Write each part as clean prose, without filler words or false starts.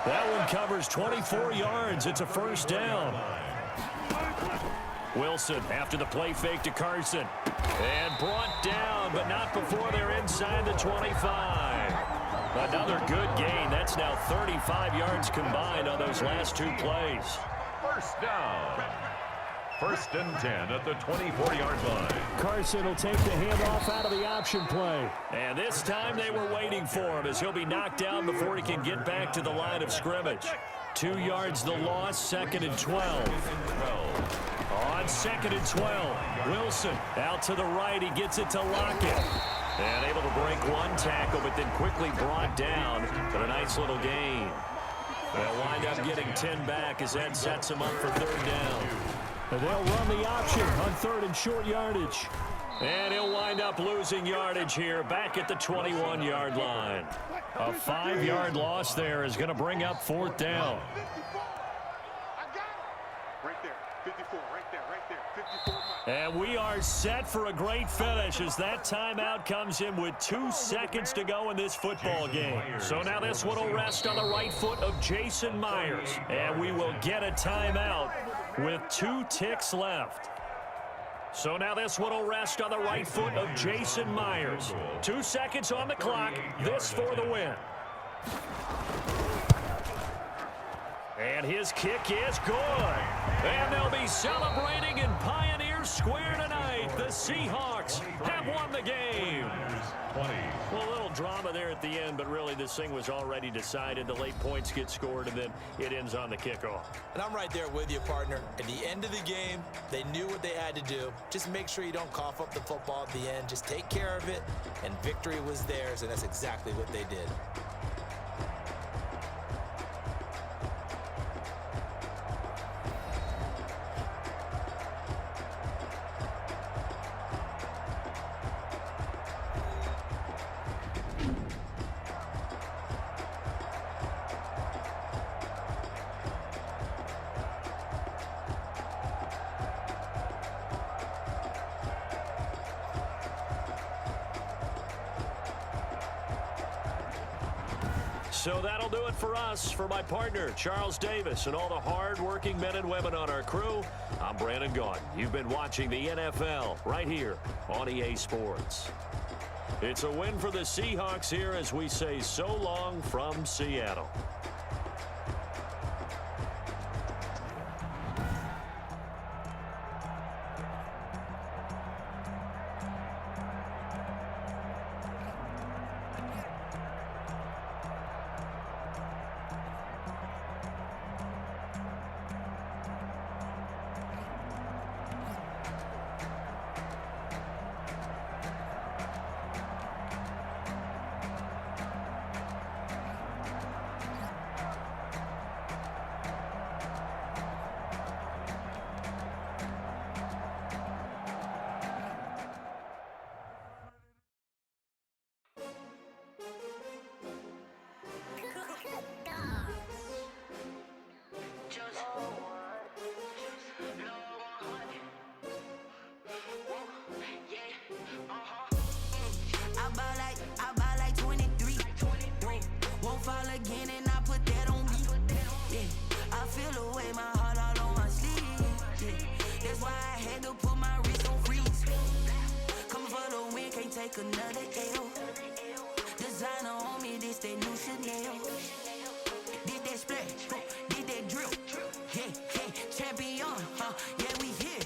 That one covers 24 yards. It's a first down. Wilson after the play fake to Carson. And brought down, but not before they're inside the 25. Another good gain. That's now 35 yards combined on those last two plays. First down. First and 10 at the 24-yard line. Carson will take the handoff out of the option play. And this time they were waiting for him as he'll be knocked down before he can get back to the line of scrimmage. 2 yards the loss, second and 12. On second and 12, Wilson out to the right. He gets it to Lockett. And able to break one tackle, but then quickly brought down. But a nice little gain. They'll wind up getting 10 back as that sets him up for third down. And they'll run the option on third and short yardage. And he'll wind up losing yardage here back at the 21-yard line. A 5-yard loss there is going to bring up fourth down. And we are set for a great finish as that timeout comes in with 2 seconds to go in this football game. So now this one will rest on the right foot of Jason Myers. And we will get a timeout with 2 ticks left. So now this one will rest on the right foot of Jason Myers. 2 seconds on the clock. This for the win. And his kick is good. And they'll be celebrating in Pioneer Square tonight. The Seahawks have won the game. Well, a little drama there at the end, but really this thing was already decided. The late points get scored, and then it ends on the kickoff. And I'm right there with you, partner. At the end of the game, they knew what they had to do. Just make sure you don't cough up the football at the end. Just take care of it, and victory was theirs, and that's exactly what they did. So that'll do it for us. For my partner, Charles Davis, and all the hard-working men and women on our crew, I'm Brandon Gaudin. You've been watching the NFL right here on EA Sports. It's a win for the Seahawks here as we say so long from Seattle. Another L. Designer on me, this that new Chanel. Did that split, did that drill. Yeah, champion, yeah, we here.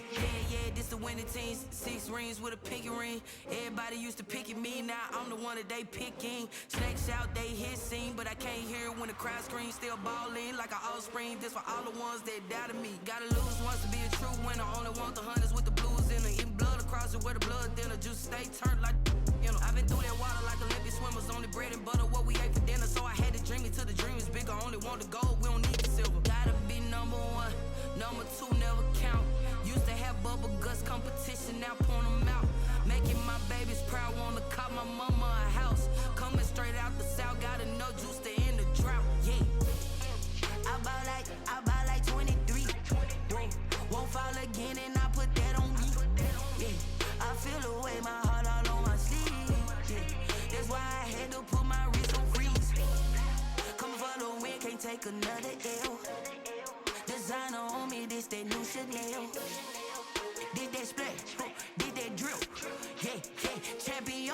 Yeah, this the winning team. 6 rings with a pinky ring. Everybody used to pick at me, now I'm the one that they picking. Snakes out, they hit scene, but I can't hear it when the crowd screams. Still balling like an offspring. This for all the ones that doubted me. Gotta lose once to be a true winner. Only want the hunters with the blues in it. Eating blood across it where the blood dinner. Juice stay turned like, you know. I've been through that water like Olympic swimmers. Only bread and butter, what we ate for dinner. So I had to dream it till the dream is bigger. Only want the gold, we don't need the silver. Gotta be number 1, number 2 never count. Used to have bubble guts competition, now point them out. Making my babies proud, wanna cop my mama a house. Coming straight out the south, gotta know juice to end the drought. Yeah, I buy like 23. Won't fall again and I put that on me. Yeah, I feel the way, my heart all on my sleeve. Yeah, that's why I had to put my wrist on freeze. Come for the win, can't take another L. Designer on me, this that new Chanel. Did that splash, did that drill. Yeah, champion,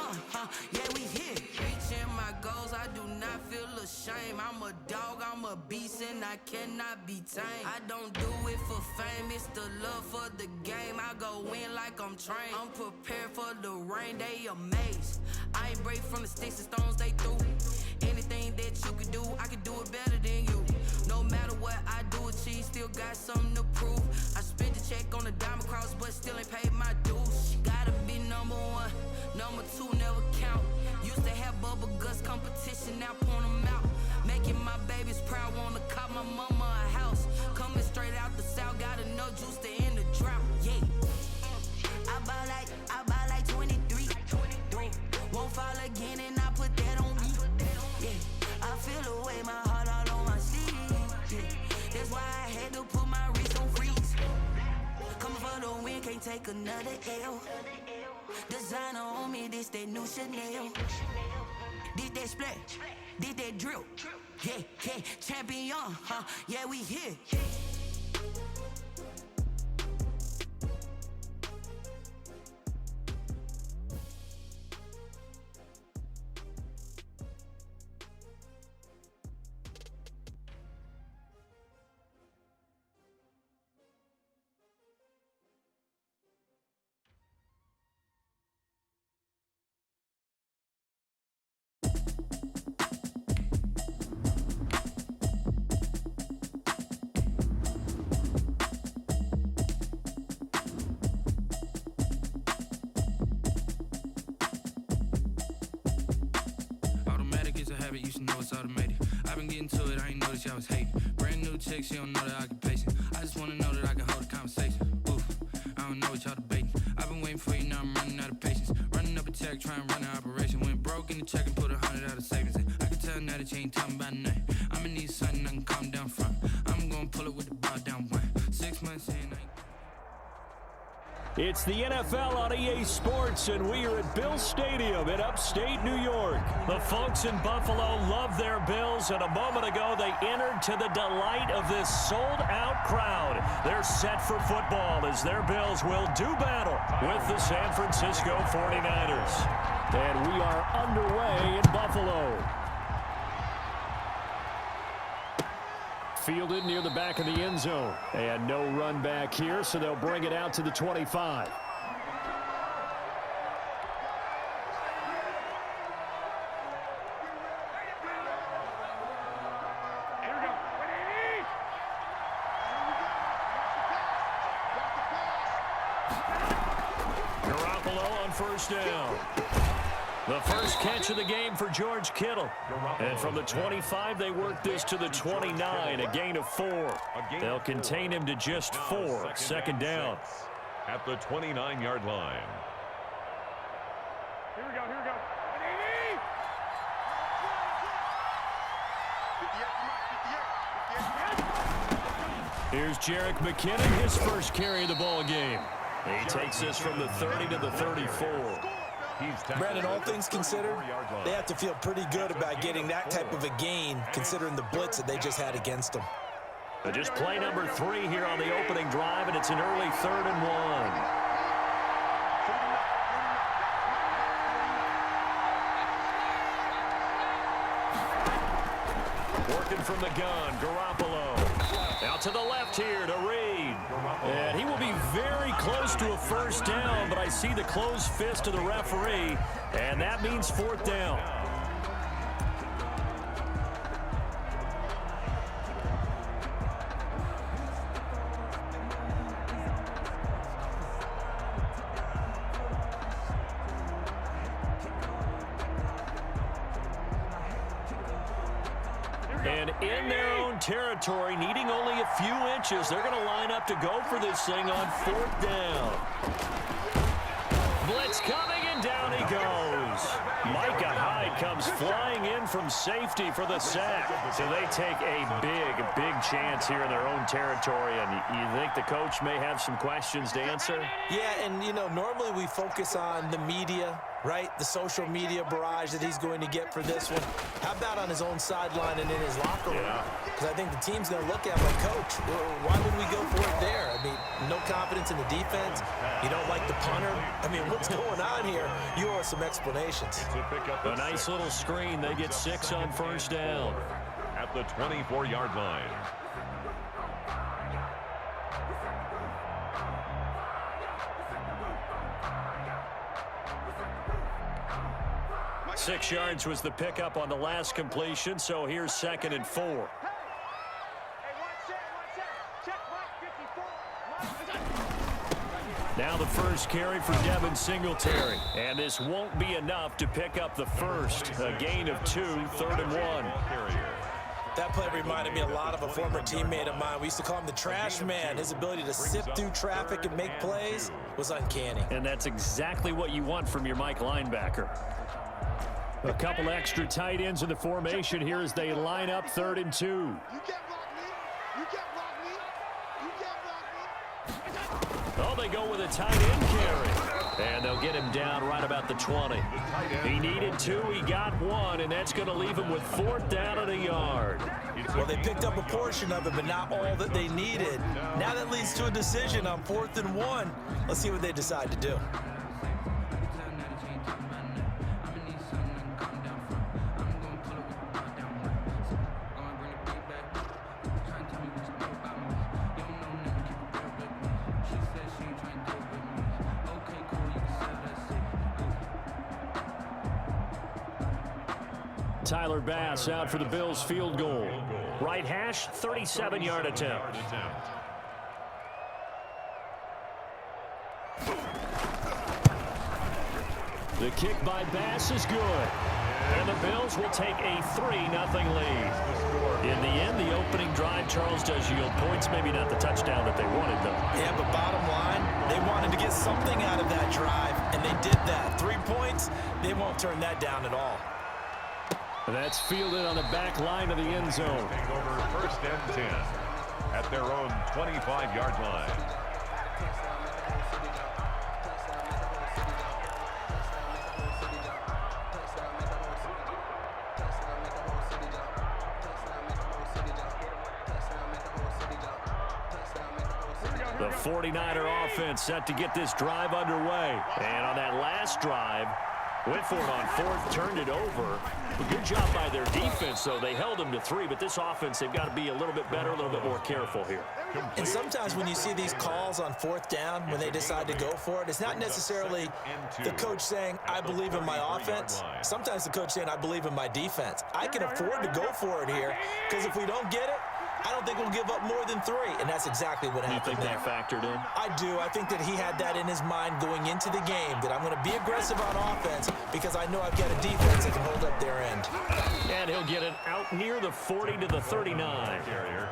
yeah, we here. Reaching my goals, I do not feel ashamed. I'm a dog, I'm a beast, and I cannot be tamed. I don't do it for fame, it's the love for the game. I go in like I'm trained. I'm prepared for the rain, they amazed. I ain't break from the sticks and stones they threw. Anything that you could do, I could do it better than you. No matter what I do, achieve, still got something to prove. I spent the check on the diamond cross, but still ain't paid my dues. Gotta be number one, number two never count. Used to have bubble guts competition, now point them out. Making my babies proud, wanna cop my mama a house. Coming straight out the south, got enough juice to end the drought. Yeah, I buy like 23. Won't fall again, and I put that on me. Yeah, I feel the way, my heart all on my sleeve. Yeah, that's why I had to put my wrist on freeze. Coming for the win, can't take another L. Designer on me, this that new Chanel. Did that splash, did that drill. Yeah, champion, yeah, we here. You should know it's automated. I've been getting to it, I ain't noticed y'all was hating. Brand new chick, she don't know the occupation. I just wanna know that I can hold a conversation. Oof, I don't know what y'all debating. I've been waiting for you, now I'm running out of patience. Running up a check, trying to run an operation. Went broke in the check and put 100 out of savings in. I can tell now that you ain't talking about nothing. I'ma need something I can calm down from. I'm gonna pull it with the bar down one. 6 months in, I ain't... It's the NFL on EA Sports, and we are at Bill Stadium in upstate New York. The folks in Buffalo love their Bills, and a moment ago they entered to the delight of this sold-out crowd. They're set for football as their Bills will do battle with the San Francisco 49ers. And we are underway in Buffalo. Fielded near the back of the end zone. And no run back here, so they'll bring it out to the 25. Garoppolo on first down. The first catch of the game for George Kittle. And from the 25, they work this to the 29, a gain of 4. They'll contain him to just 4. Second down. At the 29-yard line. Here we go. Here's Jerick McKinnon, his first carry of the ball game. He takes this from the 30 to the 34. Brandon, all things considered, they have to feel pretty good about getting that type of a gain, considering the blitz that they just had against them. But just play number 3 here on the opening drive, and it's an early 3rd and 1. Working from the gun, Garoppolo. Out to the left here to Reed. And he will be very close to a first down, but I see the closed fist of the referee, and that means 4th down. And in their own territory, needing only a few inches, they're going to line up to go for this thing on 4th down. Blitz coming, and down he goes. Micah Hyde comes flying in from safety for the sack. So they take a big chance here in their own territory. And you think the coach may have some questions to answer? Yeah, and, you know, normally we focus on the media, right? The social media barrage that he's going to get for this one. How about on his own sideline and in his locker room? Yeah. because I think the team's going to look at him like, Coach, why would we go for it there? I mean, no confidence in the defense. You don't like the punter. I mean, what's going on here? You owe us some explanations. A nice little screen. They get 6 on first down. At the 24-yard line. Six yards was the pickup on the last completion, so here's 2nd and 4. Now the first carry for Devin Singletary. And this won't be enough to pick up the first. A gain of 2, 3rd and 1. That play reminded me a lot of a former teammate of mine. We used to call him the trash man. His ability to sift through traffic and make plays was uncanny. And that's exactly what you want from your Mike linebacker. A couple extra tight ends in the formation here as they line up 3rd and 2. You can't block me. You can't block me. You can't block me. Oh, they go with a tight end carry. And they'll get him down right about the 20. He needed 2. He got 1, and that's going to leave him with 4th down and a yard. Well, they picked up a portion of it, but not all that they needed. Now that leads to a decision on 4th and 1. Let's see what they decide to do. Tyler Bass out for the Bills field goal. Right hash, 37-yard attempt. The kick by Bass is good. And the Bills will take a 3-0 lead. In the end, the opening drive, Charles, does yield points. Maybe not the touchdown that they wanted, though. Yeah, but bottom line, they wanted to get something out of that drive, and they did that. 3 points, they won't turn that down at all. That's fielded on the back line of the end zone. Take over 1st and 10 at their own 25-yard line. The 49er offense set to get this drive underway. And on that last drive, went for it on 4th, turned it over. A good job by their defense, though. They held them to 3, but this offense, they've got to be a little bit better, a little bit more careful here. And sometimes when you see these calls on 4th down, when they decide to go for it, it's not necessarily the coach saying, I believe in my offense. Sometimes the coach saying, I believe in my defense. I can afford to go for it here, because if we don't get it, I don't think we'll give up more than 3, and that's exactly what happened. You think that factored in? I do. I think that he had that in his mind going into the game, that I'm going to be aggressive on offense because I know I've got a defense that can hold up their end. And he'll get it out near the 40 to the 39.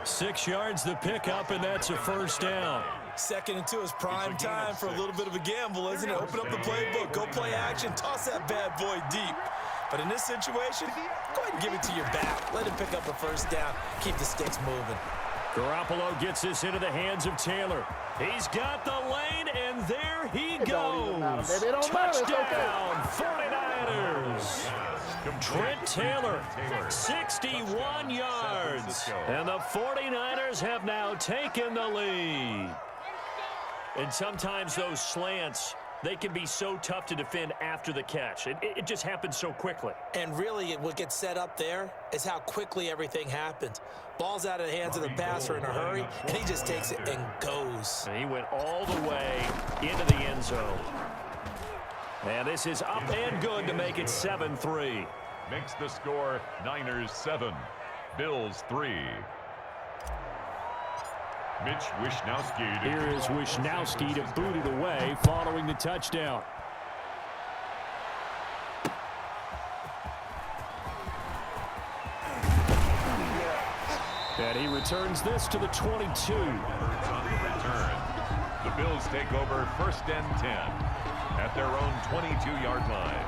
6 yards the pickup, and that's a 1st down. 2nd and 2 is prime time for a little bit of a gamble, isn't it? Open up the playbook, go play action, toss that bad boy deep. But in this situation, go ahead and give it to your back. Let him pick up a 1st down. Keep the sticks moving. Garoppolo gets this into the hands of Taylor. He's got the lane, and there he goes. Touchdown, 49ers. Trent Taylor, 61 yards. And the 49ers have now taken the lead. And sometimes those slants, they can be so tough to defend after the catch. It just happens so quickly. And really, what gets set up there is how quickly everything happens. Ball's out of the hands of the passer in a hurry, and he just takes it and goes. And he went all the way into the end zone. And this is up and good to make it 7-3. Makes the score Niners 7, Bills 3. Mitch Wishnowsky. Here is Wishnowsky to boot it away following the touchdown. And he returns this to the 22. On the return. The Bills take over 1st and 10 at their own 22-yard line.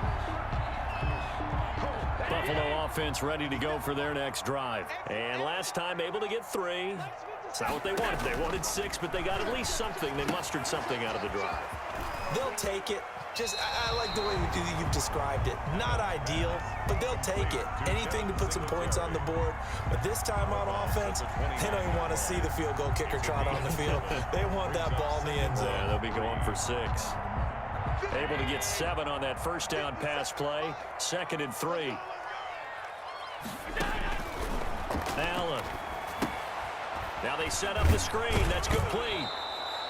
Buffalo offense ready to go for their next drive. And last last time, able to get 3. It's not what they wanted. They wanted 6, but they got at least something. They mustered something out of the drive. They'll take it. I like the way you've described it. Not ideal, but they'll take it. Anything to put some points on the board. But this time on offense, they don't even want to see the field goal kicker trot on the field. They want that ball in the end zone. Yeah, they'll be going for 6. Able to get 7 on that first down pass play. 2nd and 3. Allen. Now they set up the screen. That's complete.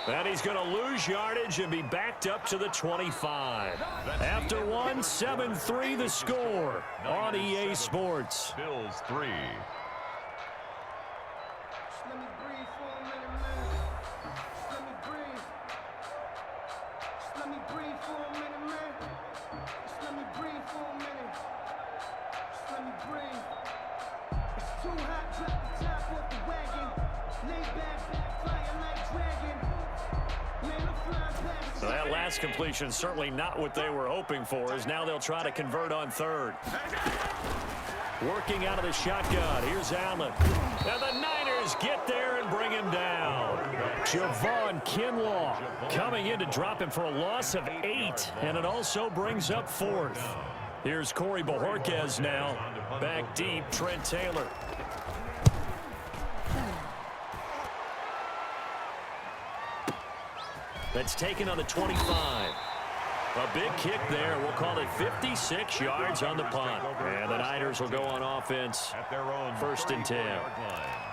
And he's going to lose yardage and be backed up to the 25. After 1, 7-3 the score on EA Sports. Bills 3. Let me breathe for a minute, man. Just let me breathe. Just let me breathe for a minute, man. Just let me breathe for a minute. Just let me breathe. It's too hot, drop the top off the wagon. Lay back, flying like dragon. Man, I'm flying back. So that last completion certainly not what they were hoping for, as now they'll try to convert on 3rd. Working out of the shotgun. Here's Allen. And the Niners get there and bring him down. Javon Kinlaw coming in to drop him for a loss of 8. And it also brings up 4th. Here's Corey Bojorquez now. Back deep, Trent Taylor. That's taken on the 25. A big kick there. We'll call it 56 yards on the punt. And the Niners will go on offense At their own 1st and 10. 34-yard line.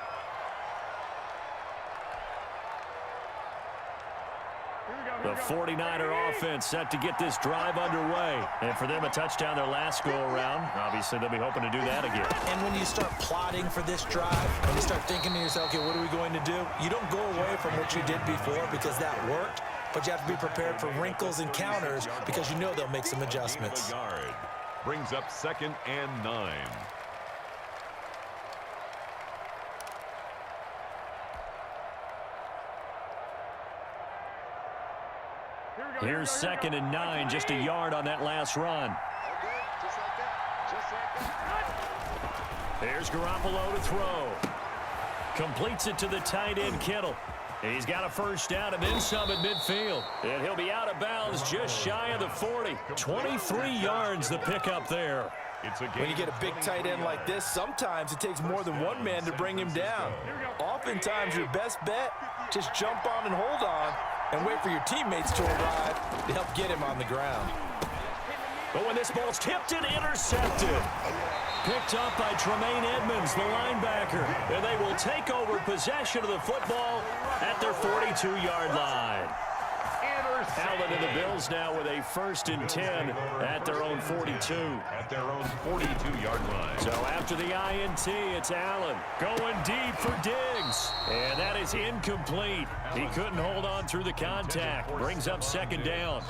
The 49er offense set to get this drive underway. And for them, a touchdown their last go-around. Obviously, they'll be hoping to do that again. And when you start plotting for this drive, when you start thinking to yourself, okay, what are we going to do? You don't go away from what you did before because that worked, but you have to be prepared for wrinkles and counters because you know they'll make some adjustments. Yard. Brings up 2nd and 9. Here's 2nd and 9, just a yard on that last run. Okay, just like that. Just like that. There's Garoppolo to throw. Completes it to the tight end, Kittle. He's got a first down and then some at midfield. And he'll be out of bounds just shy of the 40. 23 yards the pickup there. When you get a big tight end like this, sometimes it takes more than one man to bring him down. Oftentimes, your best bet, just jump on and hold on and wait for your teammates to arrive to help get him on the ground. But when this ball's tipped and intercepted, picked up by Tremaine Edmonds, the linebacker, and they will take over possession of the football at their 42-yard line. Allen and the Bills now with a 1st and 10 at their own 42. At their own 42-yard line. So after the INT, it's Allen going deep for Diggs. And that is incomplete. He couldn't hold on through the contact. Brings up 2nd down.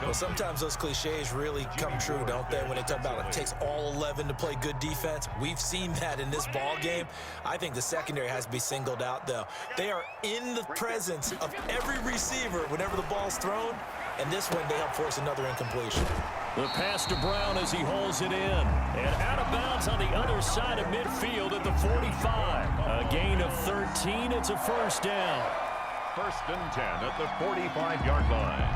Well, sometimes those cliches really come true, don't they? When they talk about it takes all 11 to play good defense. We've seen that in this ball game. I think the secondary has to be singled out, though. They are in the presence of every receiver whenever the ball's thrown, and this one they help force another incompletion. The pass to Brown as he holds it in. And out of bounds on the other side of midfield at the 45. A gain of 13. It's a first down. 1st and 10 at the 45-yard line.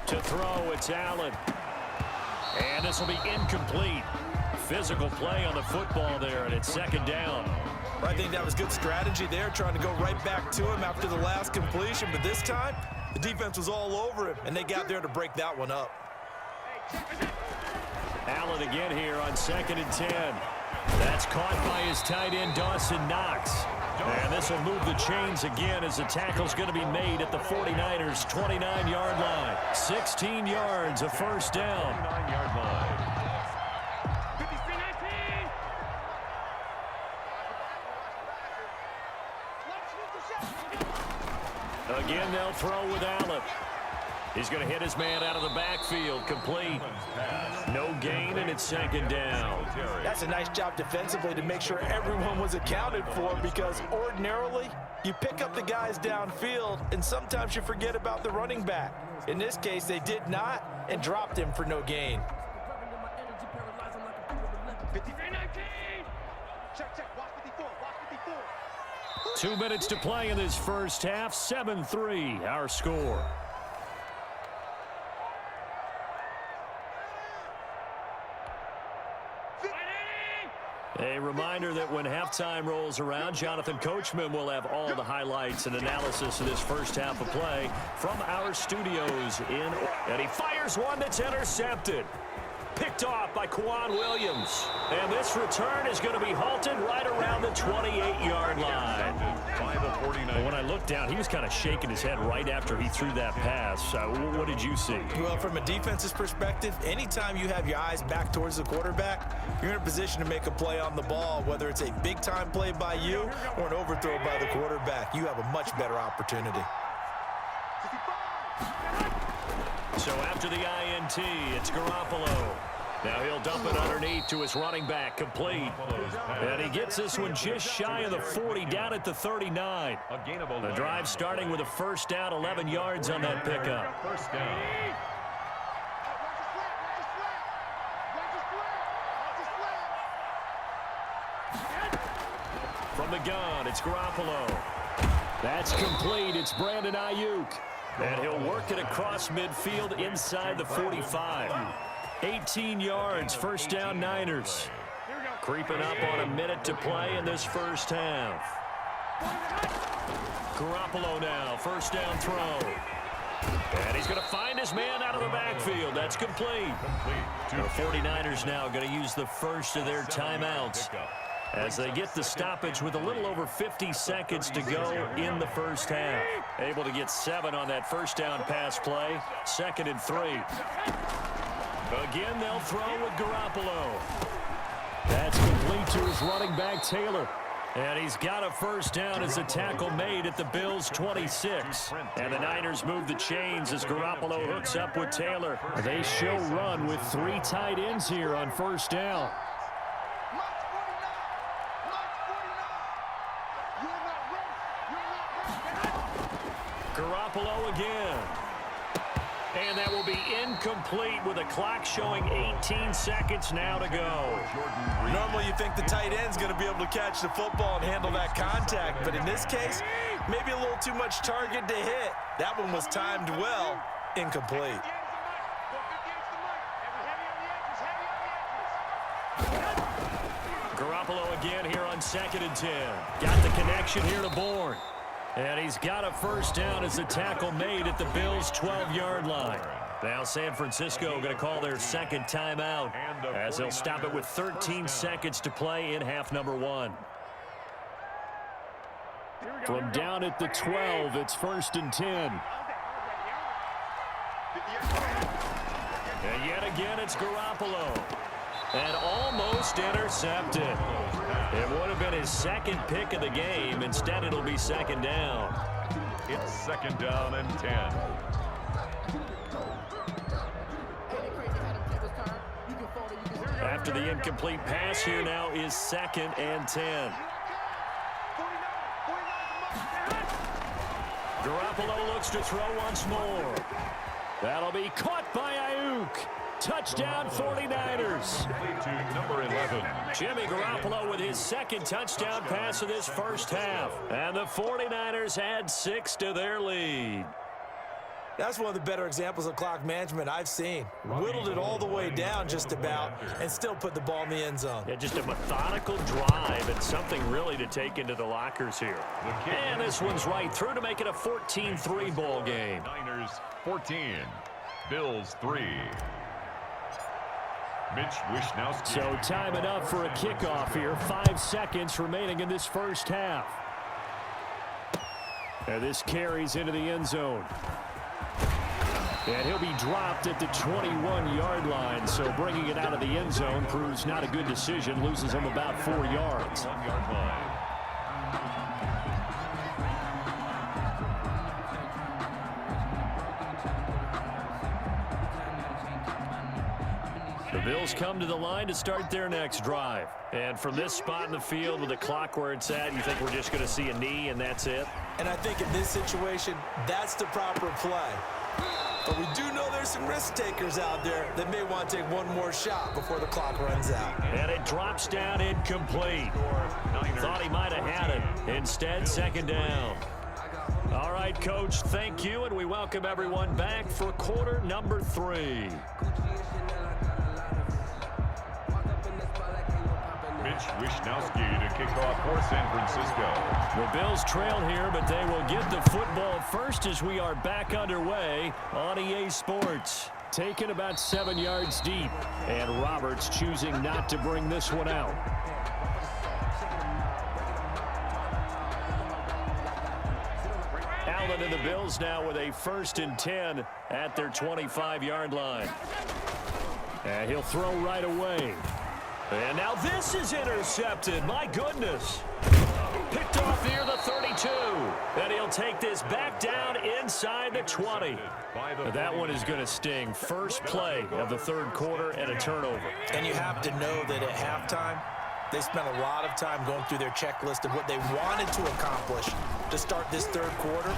To throw, it's Allen. And this will be incomplete. Physical play on the football there, and it's 2nd down. I think that was good strategy there, trying to go right back to him after the last completion. But this time, the defense was all over him, and they got there to break that one up. Allen again here on 2nd and 10. That's caught by his tight end, Dawson Knox. And this will move the chains again as the tackle's going to be made at the 49ers' 29-yard line. 16 yards, a first down. 29-yard line. Again, they'll throw with Allen. He's going to hit his man out of the backfield. Complete. No gain, and it's second down. That's a nice job defensively to make sure everyone was accounted for, because ordinarily you pick up the guys downfield and sometimes you forget about the running back. In this case, they did not and dropped him for no gain. 2 minutes to play in this first half. 7-3, our score. A reminder that when halftime rolls around, Jonathan Coachman will have all the highlights and analysis of this first half of play from our studios in. And he fires one that's intercepted. Picked off by Quan Williams. And this return is going to be halted right around the 28-yard line. Well, when I looked down, he was kind of shaking his head right after he threw that pass. What did you see? Well, from a defense's perspective, anytime you have your eyes back towards the quarterback, you're in a position to make a play on the ball, whether it's a big-time play by you or an overthrow by the quarterback. You have a much better opportunity. So after the INT, it's Garoppolo. Now he'll dump it underneath to his running back, complete. And he gets this one just shy of the 40, down at the 39. The drive starting with a first down, 11 yards on that pickup. First down. From the gun, it's Garoppolo. That's complete. It's Brandon Ayuk. And he'll work it across midfield inside the 45. 18 yards, first down Niners. Creeping up on a minute to play in this first half. Garoppolo now, first down throw. And he's going to find his man out of the backfield. That's complete. The 49ers now going to use the first of their timeouts as they get the stoppage with a little over 50 seconds to go in the first half. Able to get 7 on that first down pass play. 2nd and 3. Again, they'll throw with Garoppolo. That's complete to his running back, Taylor. And he's got a first down as a tackle made at the Bills' 26. And the Niners move the chains as Garoppolo hooks up with Taylor. They show run with 3 tight ends here on first down. Garoppolo again. And that will be incomplete with a clock showing 18 seconds now to go. Normally you think the tight end's going to be able to catch the football and handle that contact, but in this case, maybe a little too much target to hit. That one was timed well, incomplete. Garoppolo again here on 2nd and 10. Got the connection here to Bourne. And he's got a first down as the tackle made at the Bills' 12-yard line. Now San Francisco going to call their second timeout as they'll stop it with 13 seconds to play in half number 1. From down at the 12, it's 1st and 10. And yet again, it's Garoppolo. And almost intercepted. It would have been his second pick of the game. Instead, it'll be second down. It's 2nd down and 10. After the incomplete pass, here now is 2nd and 10. Garoppolo looks to throw once more. That'll be caught by Ayuk. Touchdown 49ers. To number 11. Jimmy Garoppolo with his second touchdown pass of this first half. And the 49ers add 6 to their lead. That's one of the better examples of clock management I've seen. Whittled it all the way down just about and still put the ball in the end zone. Yeah, just a methodical drive and something really to take into the lockers here. And this one's right through to make it a 14-3 ball game. Niners 14. Bills 3. Mitch Wishnowski. So time it up for a kickoff here. 5 seconds remaining in this first half. And this carries into the end zone. And he'll be dropped at the 21-yard line. So bringing it out of the end zone proves not a good decision. Loses him about 4 yards. 1-yard line. The Bills come to the line to start their next drive. And from this spot in the field with the clock where it's at, you think we're just going to see a knee and that's it? And I think in this situation, that's the proper play. But we do know there's some risk takers out there that may want to take one more shot before the clock runs out. And it drops down incomplete. Thought he might have had it. Instead, second down. All right, Coach, thank you, and we welcome everyone back for quarter number 3. Mitch Wishnowsky to kick off for San Francisco. The Bills trail here, but they will get the football first as we are back underway on EA Sports. Taken about 7 yards deep, and Roberts choosing not to bring this one out. Allen and the Bills now with a 1st and 10 at their 25-yard line. And he'll throw right away. And now this is intercepted. My goodness. Picked off near the 32. And he'll take this back down inside the 20. That one is going to sting. First play of the 3rd quarter and a turnover. And you have to know that at halftime, they spent a lot of time going through their checklist of what they wanted to accomplish to start this 3rd quarter.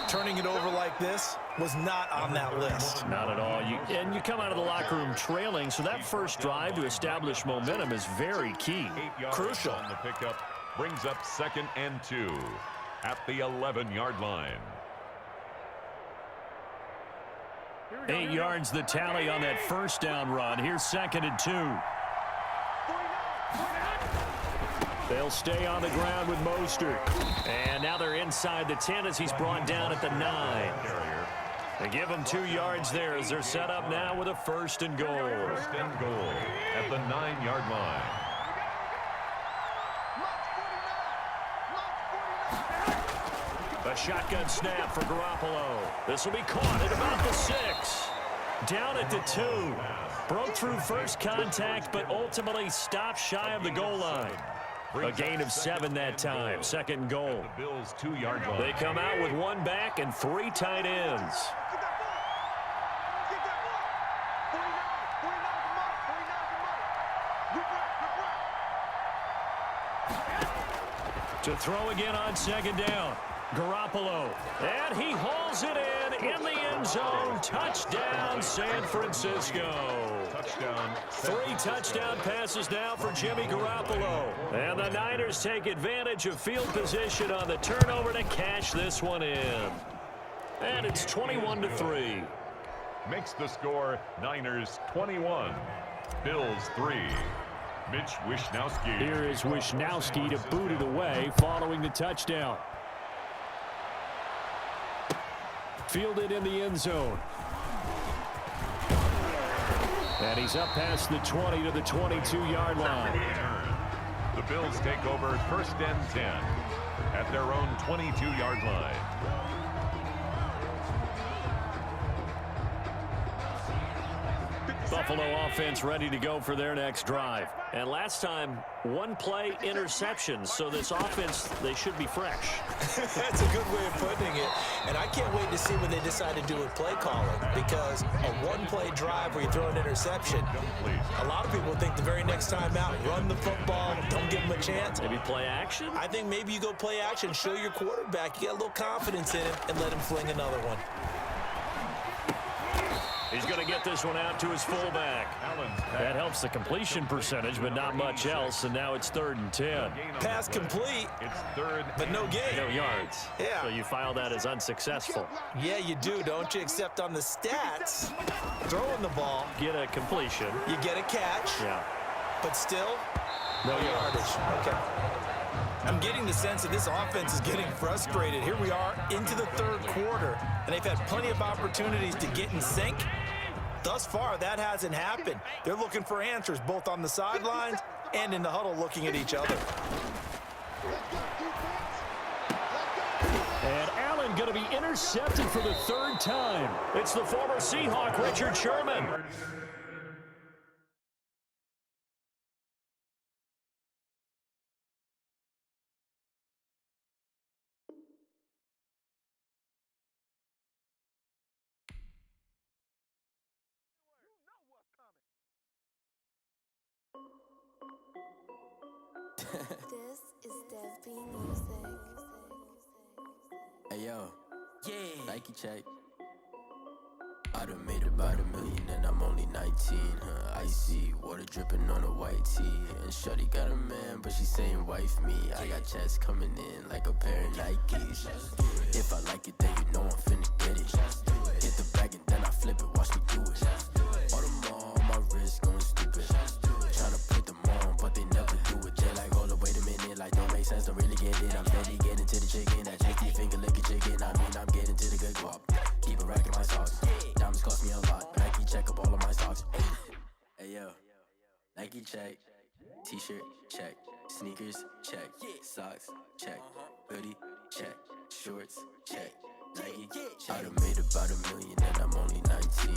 Turning it over like this was not on that list. Not at all. And you come out of the locker room trailing, so that first drive to establish momentum is very key. Crucial. On the pickup brings up 2nd and 2 at the 11-yard line. 8 yards the tally on that first down run. Here's 2nd and 2. They'll stay on the ground with Mostert. And now they're inside the 10 as he's brought down at the 9. They give him 2 yards there as they're set up now with a 1st and goal. 1st and goal at the 9-yard line. A shotgun snap for Garoppolo. This will be caught at about the 6. Down at the 2. Broke through first contact, but ultimately stopped shy of the goal line. A gain of 7 that time. 2nd and goal. The Bills' 2-yard line. They come out with 1 back and 3 tight ends. To throw again on 2nd down. Garoppolo. And he hauls it in the end zone. Touchdown, San Francisco. Touchdown. 3 touchdown passes now for Jimmy Garoppolo. And the Niners take advantage of field position on the turnover to cash this one in. And it's 21-3. Makes the score Niners 21, Bills 3. Mitch Wishnowsky. Here is Wishnowsky to boot it away following the touchdown. Fielded in the end zone. And he's up past the 20 to the 22-yard line. The Bills take over 1st and 10 at their own 22-yard line. Buffalo offense ready to go for their next drive. And last time, 1 play interception. So this offense, they should be fresh. That's a good way of putting it. And I can't wait to see what they decide to do with play calling, because a 1-play drive where you throw an interception, a lot of people think the very next time out, run the football, don't give them a chance. Maybe play action? I think maybe you go play action, show your quarterback you got a little confidence in him, and let him fling another one. He's going to get this one out to his fullback. That helps the completion percentage, but not much else, and now it's 3rd and 10. Pass complete, It's 3rd, but no gain. No yards. Yeah. So you file that as unsuccessful. Yeah, you do, don't you? Except on the stats, throwing the ball, Get a completion. you get a catch, Yeah. but still, No yardage. yards. Okay. I'm getting the sense that this offense is getting frustrated. Here we are into the 3rd quarter, and they've had plenty of opportunities to get in sync. Thus far, that hasn't happened. They're looking for answers both on the sidelines and in the huddle looking at each other. And Allen going to be intercepted for the 3rd time. It's the former Seahawk, Richard Sherman. This is Dev B Music. Hey yo, Yeah. Nike check. I done made about $1 million and I'm only 19. Icy water dripping on a white tee. And shorty got a man, but she saying wife me. I got checks coming in like a pair of Nikes. If I like it, then you know I'm finna get it. Hit the bag and then I flip it, watch me do it. All on my wrist going stupid. Tryna put them on, but they never do it. They like, hold up, wait a minute, like don't make sense, don't really get it. I'm steady getting to the chicken, that tasty finger licking chicken. I mean, I'm getting to the good guap. Keep a rack in my socks. Diamonds cost me a lot. Nike check up all of my socks. Hey yo, Nike check. T-shirt check. Sneakers check. Socks check. Hoodie check. Shorts check. Nike. I done made about $1 million and I'm only 19.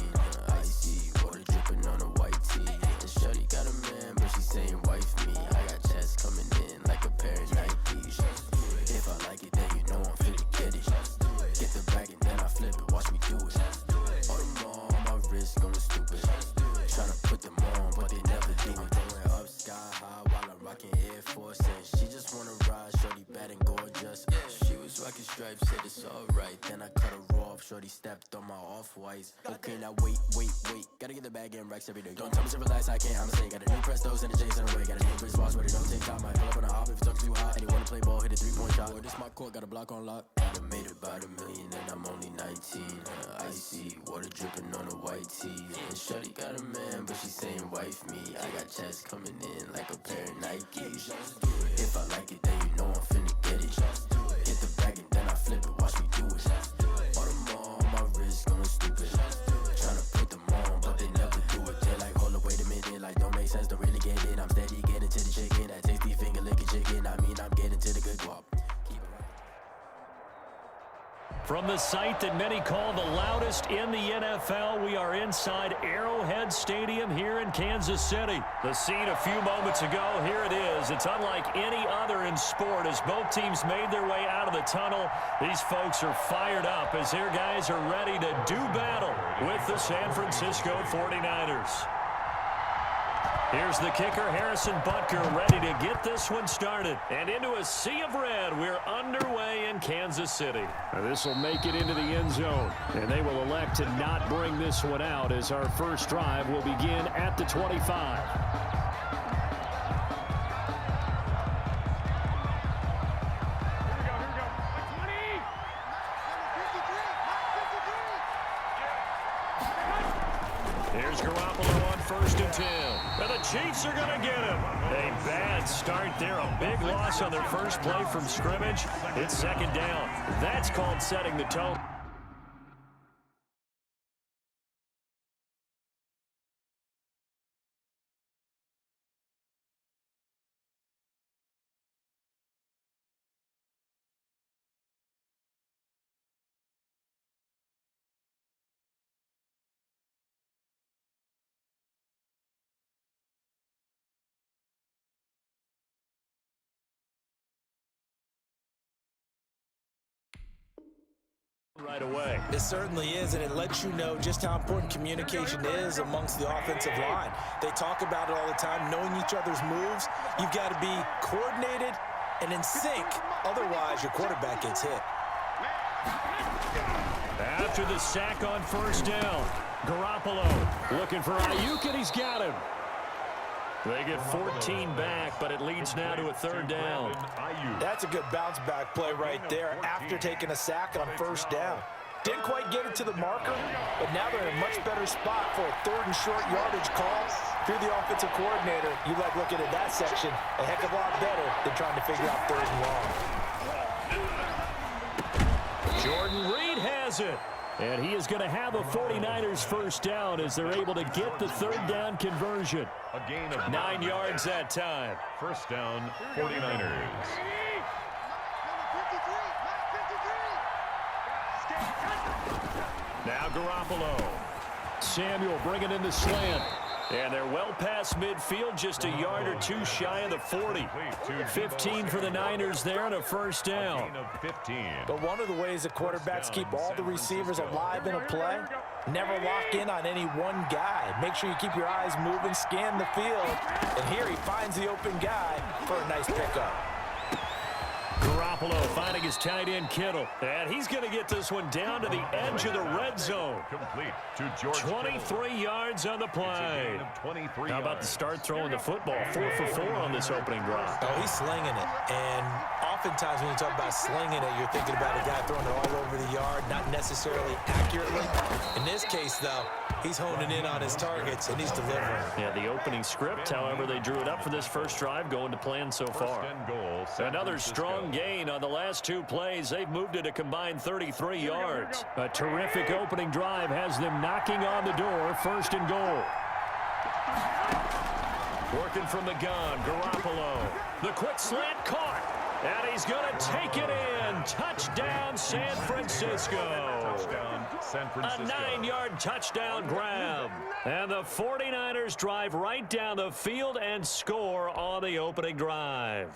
Icy water dripping on a white tee. And shorty got a man, but she saying wife me. I got checks coming in like a pair of Nikes. If I like it, then you know I'm finna get it. Get the bag and then I flip it, watch me do it. All them on my wrist going stupid. Tryna put them on, but they never do it. Going up sky high while I'm rocking Air Force. She just wanna ride, shorty bad and gorgeous. She was rocking stripes, said it's alright. Then I cut her off, shorty stepped on my off-whites. Okay, now wait. Gotta get the bag and racks every day. Don't tell me to relax, I can't, I'ma say. Got a new Prestos and a J's in the way. Got a new Chris Boss, but it don't take time. I pull up on a hop if it talks too hot. And you wanna play ball, hit a three-point shot. Or this my court, got a block on lock. I done made about $1 million and I'm only 19. Icy water dripping on a white tee. And shorty got a man, but she saying wife me. I got checks coming in like a pair of Nikes. If I like it, then you know I'm finna get it. Hit the bag and then I flip it, watch me do it. All them on my wrist going stupid. Tryna put them on, but they never do it. They like, hold up, wait a minute, like don't make sense, don't really get it. I'm steady getting to the chicken, that tasty finger licking chicken. I mean, I'm getting to the good guap. From the site that many call the loudest in the NFL, we are inside Arrowhead Stadium here in Kansas City. The scene a few moments ago, here it is. It's unlike any other in sport as both teams made their way out of the tunnel. These folks are fired up as their guys are ready to do battle with the San Francisco 49ers. Here's the kicker, Harrison Butker, ready to get this one started. And into a sea of red, we're underway in Kansas City. This will make it into the end zone. And they will elect to not bring this one out as our first drive will begin at the 25. Here's Garoppolo on 1st and 10. And the Chiefs are going to get him. A bad start there. A big loss on their first play from scrimmage. It's 2nd down. That's called setting the tone. Right away. It certainly is, and it lets you know just how important communication is amongst the offensive line. They talk about it all the time, knowing each other's moves. You've got to be coordinated and in sync. Otherwise, your quarterback gets hit. After the sack on 1st down, Garoppolo looking for Ayuk, and he's got him. They get 14 back, but it leads now to a 3rd down. That's a good bounce-back play right there after taking a sack on 1st down. Didn't quite get it to the marker, but now they're in a much better spot for a 3rd and short yardage call. If you're the offensive coordinator, you like looking at that section a heck of a lot better than trying to figure out 3rd and long. Jordan Reed has it. And he is going to have a 49ers 1st down as they're able to get the 3rd down conversion. A gain of 9 yards that time. 1st down, 49ers. Now Garoppolo. Samuel bringing in the slant. And they're well past midfield, just a yard or two shy of the 40. 15 for the Niners there and a 1st down. But one of the ways the quarterbacks keep all the receivers alive in a play, never lock in on any one guy. Make sure you keep your eyes moving, scan the field. And here he finds the open guy for a nice pickup. Garoppolo finding his tight end Kittle. And he's going to get this one down to the edge of the red zone. Complete to George 23 yards on the play. How about the start throwing the football? 4 for 4 on this opening drive. Oh, he's slinging it. And oftentimes when you talk about slinging it, you're thinking about a guy throwing it all over the yard, not necessarily accurately. In this case, though, he's honing in on his targets, and he's delivering. Yeah, the opening script, however, they drew it up for this first drive, going to plan so far. Another strong gain on the last 2 plays. They've moved it a combined 33 yards. A terrific opening drive has them knocking on the door, 1st and goal. Working from the gun, Garoppolo. The quick slant caught. And he's going to take it in. Touchdown, San Francisco. A 9-yard touchdown grab. And the 49ers drive right down the field and score on the opening drive.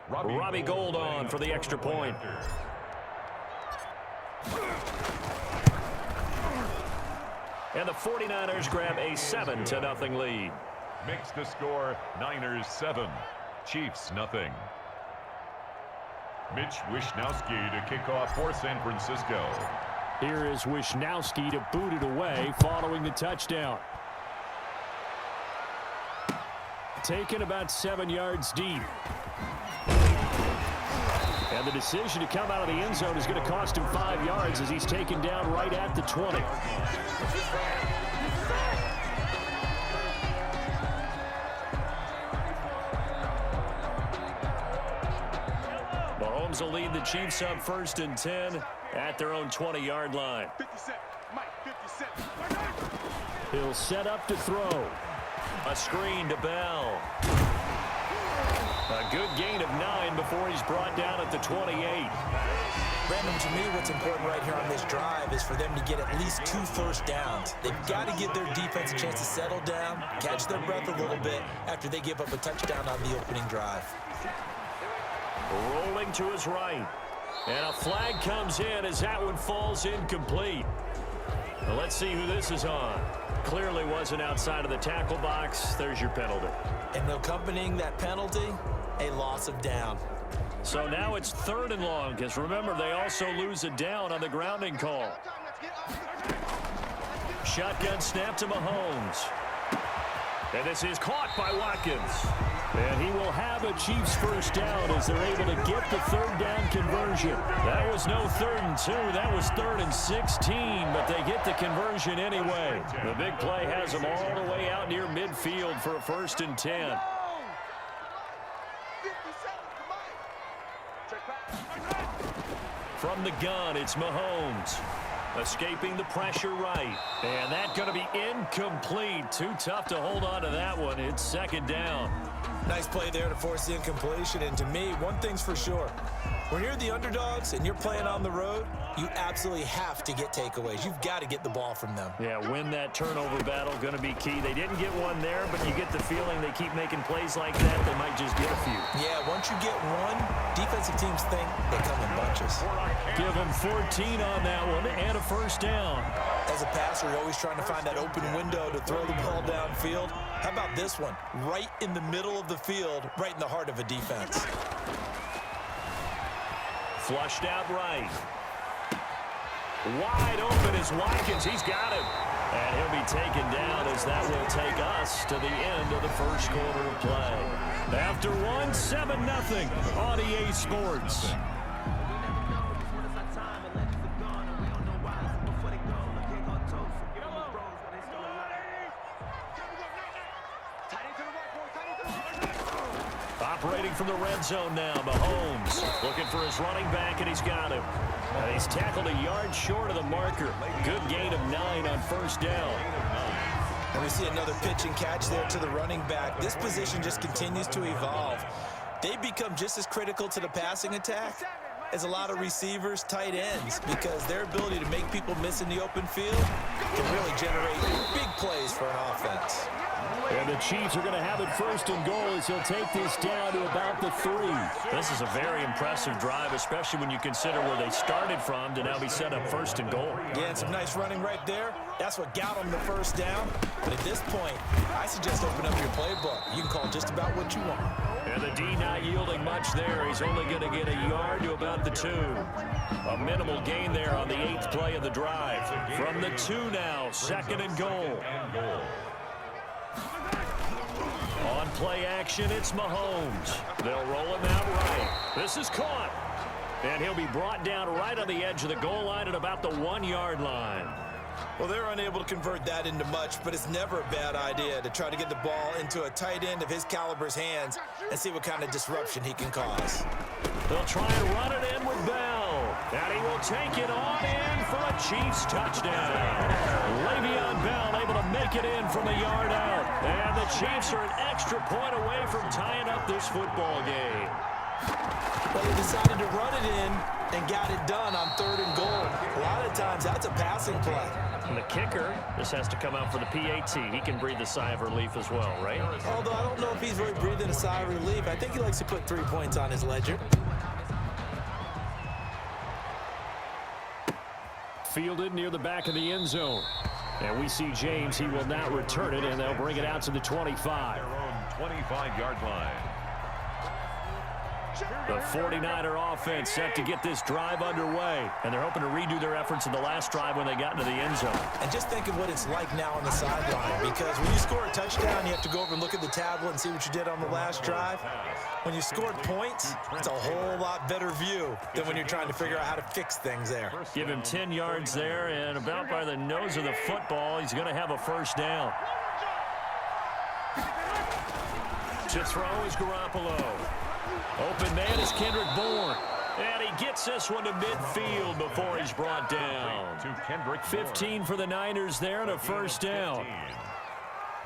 Robbie Gould on for the extra point. And the 49ers grab a 7-0 lead. Makes the score Niners 7, Chiefs nothing. Mitch Wishnowsky to kick off for San Francisco. Here is Wishnowsky to boot it away following the touchdown. Taken about 7 yards deep. And the decision to come out of the end zone is going to cost him 5 yards as he's taken down right at the 20. Mahomes will lead the Chiefs up 1st and 10 at their own 20-yard line. He'll set up to throw. A screen to Bell. A good gain of 9 before he's brought down at the 28. Brandon, to me, what's important right here on this drive is for them to get at least 2 first downs. They've got to give their defense a chance to settle down, catch their breath a little bit after they give up a touchdown on the opening drive. Rolling to his right. And a flag comes in as that one falls incomplete. Well, let's see who this is on. Clearly wasn't outside of the tackle box. There's your penalty. And accompanying that penalty, a loss of down. So now it's 3rd and long, because remember, they also lose a down on the grounding call. Shotgun snap to Mahomes. And this is caught by Watkins. And he will have a Chiefs first down as they're able to get the 3rd down conversion. That was no 3rd and 2. That was 3rd and 16, but they get the conversion anyway. The big play has them all the way out near midfield for a 1st and 10. From the gun, it's Mahomes. Escaping the pressure right. And that's going to be incomplete. Too tough to hold on to that one. It's 2nd down. Nice play there to force the incompletion. And to me, one thing's for sure. When you're the underdogs and you're playing on the road, you absolutely have to get takeaways. You've got to get the ball from them. Yeah, win that turnover battle, going to be key. They didn't get one there, but you get the feeling they keep making plays like that, they might just get a few. Yeah, once you get one, defensive teams think they come in bunches. Give them 14 on that one and a 1st down. As a passer, you're always trying to find that open window to throw the ball downfield. How about this one? Right in the middle of the field, right in the heart of a defense. Flushed out right. Wide open is Watkins. He's got him. And he'll be taken down as that will take us to the end of the 1st quarter of play. After one, 7-0 on EA Sports. Operating from the red zone now, Mahomes looking for his running back, and he's got him. And he's tackled a yard short of the marker. Good gain of 9 on 1st down. And we see another pitch and catch there to the running back. This position just continues to evolve. They become just as critical to the passing attack as a lot of receivers, tight ends, because their ability to make people miss in the open field can really generate big plays for an offense. And the Chiefs are going to have it 1st and goal as he'll take this down to about the 3. This is a very impressive drive, especially when you consider where they started from to now be set up 1st and goal. Yeah, and some nice running right there. That's what got them the 1st down. But at this point, I suggest open up your playbook. You can call just about what you want. And the D not yielding much there. He's only going to get a yard to about the 2. A minimal gain there on the 8th play of the drive. From the 2 now, 2nd and goal. On play action, it's Mahomes. They'll roll him out right. This is caught. And he'll be brought down right on the edge of the goal line at about the 1-yard line. Well, they're unable to convert that into much, but it's never a bad idea to try to get the ball into a tight end of his caliber's hands and see what kind of disruption he can cause. They'll try and run it in with Bell. And he will take it on in for a Chiefs touchdown. Le'Veon Bell able to make it in from a yard out. And the Chiefs are an extra point away from tying up this football game. Well, they decided to run it in and got it done on 3rd and goal. A lot of times, that's a passing play. And the kicker, this has to come out for the PAT. He can breathe a sigh of relief as well, right? Although I don't know if he's really breathing a sigh of relief. I think he likes to put 3 points on his ledger. Fielded near the back of the end zone. And we see James. He will not return it, and they'll bring it out to the 25. Their own 25-yard line. The 49er offense set to get this drive underway. And they're hoping to redo their efforts in the last drive when they got into the end zone. And just think of what it's like now on the sideline. Because when you score a touchdown, you have to go over and look at the tablet and see what you did on the last drive. When you scored points, it's a whole lot better view than when you're trying to figure out how to fix things there. Give him 10 yards there, and about by the nose of the football, he's going to have a first down. To throw is Garoppolo. Open man is Kendrick Bourne. And he gets this one to midfield before he's brought down. 15 for the Niners there and a first down.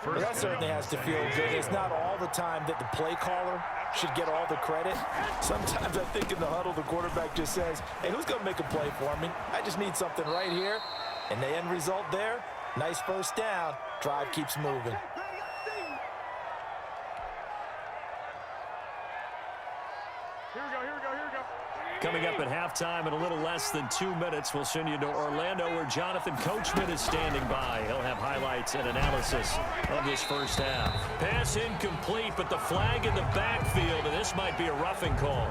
That certainly has to feel good. It's not all the time that the play caller should get all the credit. Sometimes I think in the huddle, the quarterback just says, hey, who's going to make a play for me? I just need something right here. And the end result there, nice first down. Drive keeps moving. Coming up at halftime in a little less than 2 minutes, we'll send you to Orlando where Jonathan Coachman is standing by. He'll have highlights and analysis of this first half. Pass incomplete, but the flag in the backfield, and this might be a roughing call.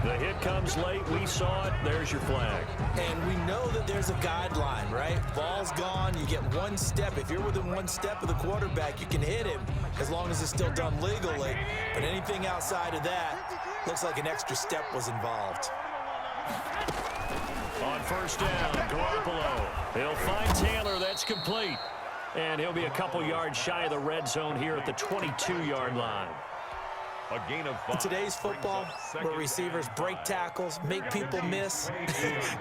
The hit comes late. We saw it. There's your flag. And we know that there's a guideline, right? Ball's gone. You get 1 step. If you're within 1 step of the quarterback, you can hit him as long as it's still done legally. But anything outside of that, looks like an extra step was involved. On first down, Garoppolo. He'll find Taylor. That's complete. And he'll be a couple yards shy of the red zone here at the 22-yard line. A gain of 5. In today's football, where receivers break tackles, make people miss,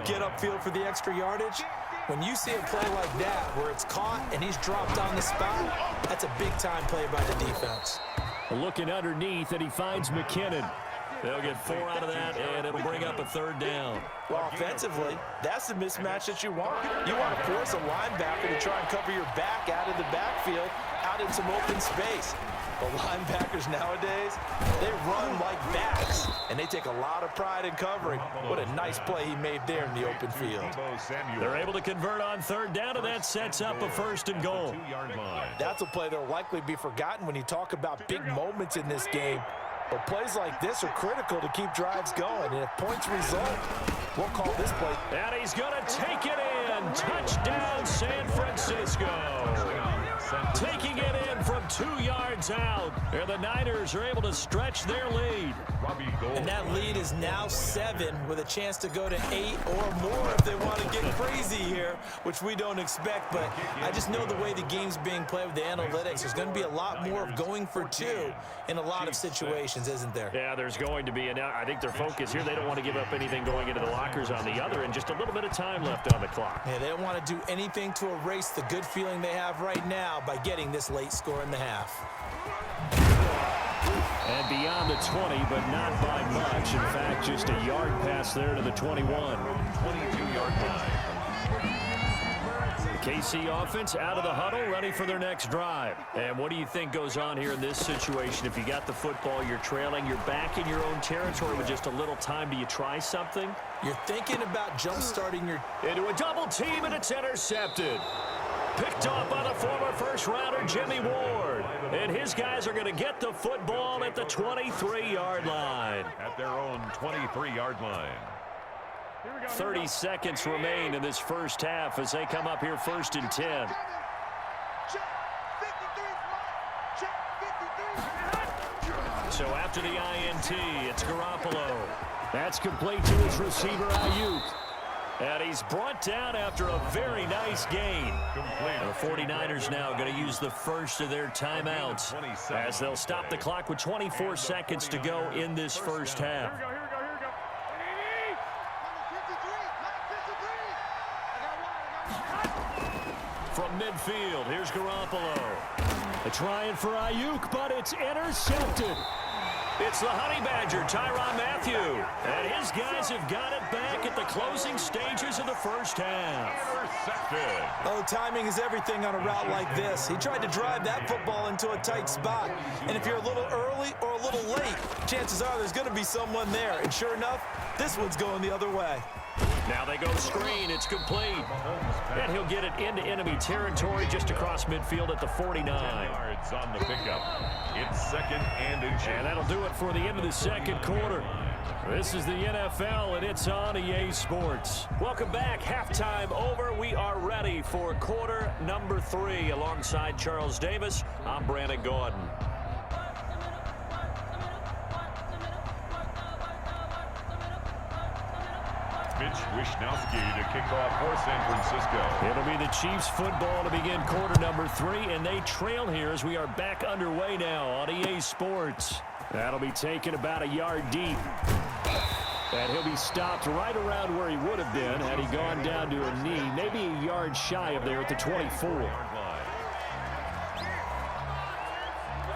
get upfield for the extra yardage, when you see a play like that where it's caught and he's dropped on the spot, that's a big-time play by the defense. Looking underneath, and he finds McKinnon. They'll get 4 out of that, and it'll bring up a third down. Well, offensively, that's the mismatch that you want. You want to force a linebacker to try and cover your back out of the backfield, out in some open space. The linebackers nowadays, they run like backs, and they take a lot of pride in covering. What a nice play he made there in the open field. They're able to convert on third down, and that sets up a first and goal. That's a play that'll likely be forgotten when you talk about big moments in this game. But plays like this are critical to keep drives going. And if points result, we'll call this play. And he's going to take it in. Touchdown, San Francisco. Taking it in from 2 yards out. And the Niners are able to stretch their lead. And that lead is now 7 with a chance to go to 8 or more if they want to get crazy here, which we don't expect. But I just know the way the game's being played with the analytics, there's going to be a lot more of going for 2 in a lot of situations, isn't there? Yeah, there's going to be. And I think their focus here, they don't want to give up anything going into the lockers on the other, and just a little bit of time left on the clock. Yeah, they don't want to do anything to erase the good feeling they have right now by getting this late score in the half. And beyond the 20, but not by much. In fact, just a yard pass there to the 21. 22-yard line. The KC offense out of the huddle, ready for their next drive. And what do you think goes on here in this situation? If you got the football, you're trailing, you're back in your own territory with just a little time. Do you try something? You're thinking about jump-starting your... Into a double team, and it's intercepted. Picked off by the former first-rounder Jimmy Ward. And his guys are going to get the football at the 23-yard line. At their own 23-yard line. 30 seconds remain in this first half as they come up here 1st and 10. So after the INT, it's Garoppolo. That's complete to his receiver, Ayuk. And he's brought down after a very nice gain. And the 49ers now going to use the first of their timeouts as they'll stop the clock with 24 seconds to go in this first half. From midfield, here's Garoppolo. They're trying for Ayuk, but it's intercepted. It's the Honey Badger, Tyrann Mathieu. And his guys have got it back at the closing stages of the first half. Oh, timing is everything on a route like this. He tried to drive that football into a tight spot. And if you're a little early or a little late, chances are there's going to be someone there. And sure enough, this one's going the other way. Now they go screen. It's complete. And he'll get it into enemy territory just across midfield at the 49. Yards on the pickup. It's 2nd and inches. And that'll do it for the end of the second quarter. This is the NFL, and it's on EA Sports. Welcome back. Halftime over. We are ready for quarter number 3. Alongside Charles Davis, I'm Brandon Gordon. Mitch Wishnowsky to kick off for San Francisco. It'll be the Chiefs football to begin quarter number 3, and they trail here as we are back underway now on EA Sports. That'll be taken about a yard deep. And he'll be stopped right around where he would have been had he gone down to a knee, maybe a yard shy of there at the 24.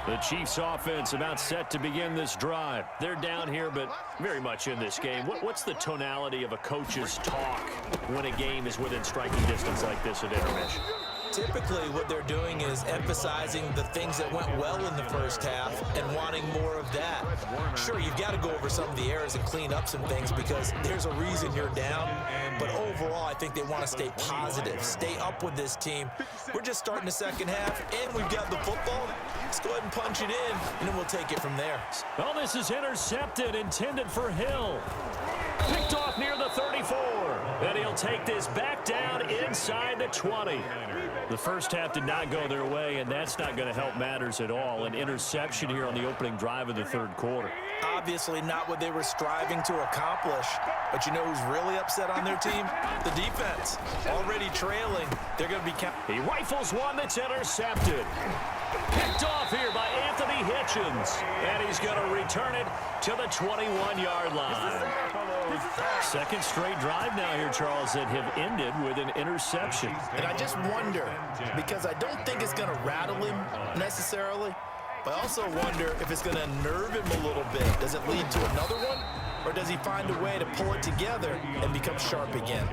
The Chiefs offense about set to begin this drive. They're down here, but very much in this game. What's the tonality of a coach's talk when a game is within striking distance like this at intermission? Typically, what they're doing is emphasizing the things that went well in the first half and wanting more of that. Sure, you've got to go over some of the errors and clean up some things because there's a reason you're down. But overall, I think they want to stay positive, stay up with this team. We're just starting the second half, and we've got the football. Let's go ahead and punch it in, and then we'll take it from there. Well, this is intercepted, intended for Hill. Picked off near the 34. And he'll take this back down inside the 20. The first half did not go their way, and that's not going to help matters at all. An interception here on the opening drive of the third quarter. Obviously not what they were striving to accomplish. But you know who's really upset on their team? The defense. Already trailing. They're going to be He rifles one that's intercepted. Picked off here by Anthony Hitchens. And he's going to return it to the 21-yard line. Second straight drive now here, Charles, that have ended with an interception. And I just wonder, because I don't think it's going to rattle him necessarily, but I also wonder if it's going to unnerve him a little bit. Does it lead to another one, or does he find a way to pull it together and become sharp again?